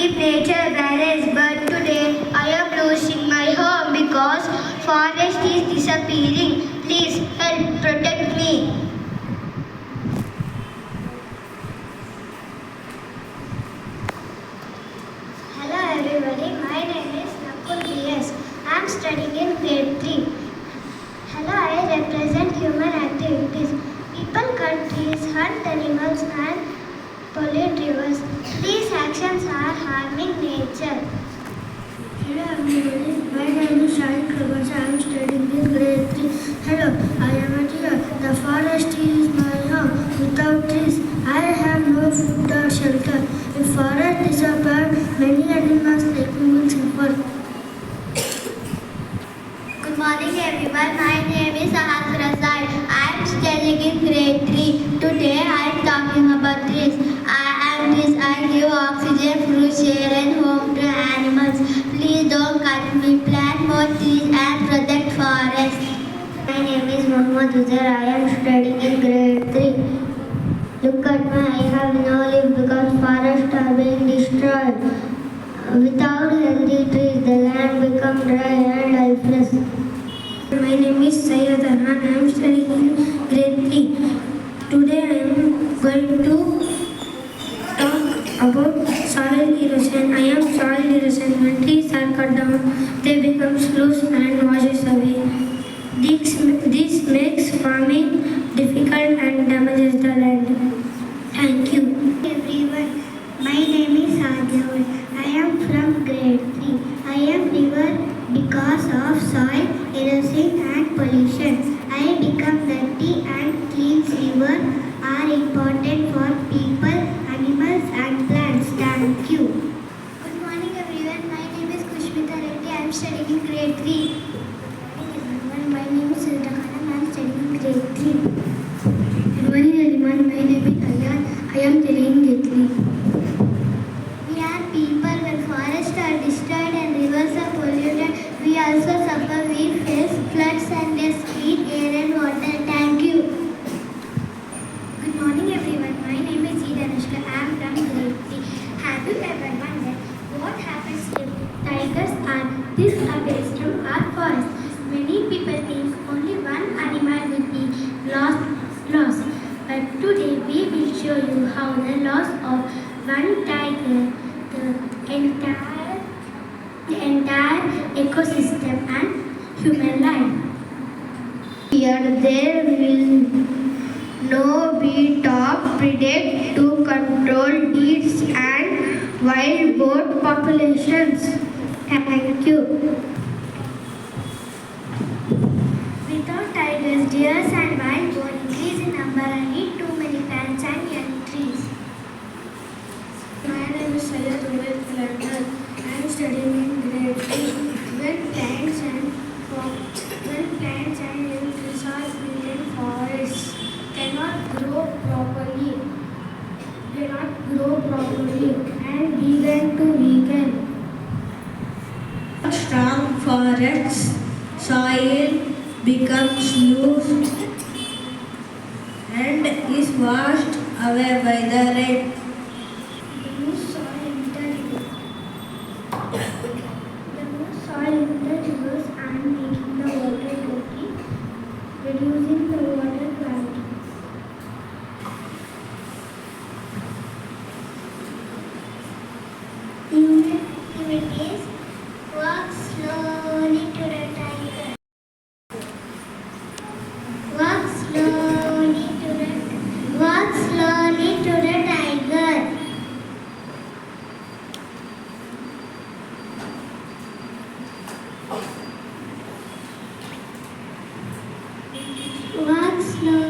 keep nature balanced, but today I am losing my home because forest is disappearing. Please help protect me. Hello everybody, my name is Nakul B.S. I am studying in grade 3. Hello, I represent human activities. People cut trees, hunt animals and pollute rivers. These actions are harming nature. Hello everybody, my name is Shahid Prabhas. I am studying in grade 3. Hello, I am a deer. The forest is my home. Without trees, I have no food or shelter. If forest disappears, many animals like me will suffer. Good morning everyone, my name is Ahad Rasai. I am studying in grade 3. Today I am talking about trees. I give oxygen, fruits, air and home to animals. Please don't cut me, plant more trees and protect forests. My name is Mohammad Uzair. I am studying in grade 3. Look at me, I have no leaf because forests are being destroyed. Without healthy trees, the land becomes dry and lifeless. My name is Sayyid Arhan. I am studying in grade 3. Today I am going to talk about soil erosion. I am soil erosion. When trees are cut down, they become sloughs and washes away. This makes farming difficult and damages the land. Thank you. Everyone, my name is Adyaul. I am from grade 3. I am river because of soil erosion and pollution. I become dirty and clean river are important for people, animals and plants. Thank you. Good morning everyone. My name is Kushmita Reddy. I am studying in grade 3. My name is Srita Khanam. I am studying in grade 3. Good morning everyone. My name is Ayan. I am studying in grade 3. We are people. When forests are destroyed and rivers are polluted, we also suffer. We face floods and less clean air and water. Thank you. Good morning everyone. My name is Anushka. I am from grade 3. Have you ever wondered what happens if tigers are disappeared from our forest? Many people think only one animal will be lost. But today we will show you how the loss of one tiger, the entire ecosystem and human life. Here there will no be top predict to control deeds and wild boar populations. Thank you. Without tigers, deers and wild boar increase in number and eat too many plants and young trees. My name is Sayyid Ubaid Planter. I am studying in grade 3. When plants and young trees are built in forests, cannot grow properly and begin to weaken. Strong forests, soil becomes loose and is washed away by the rain. The more soil in the rivers and making the water dirty, reducing the water quality. Humanities walk slowly to the tiger. Walk slowly to the tiger. Walk slowly.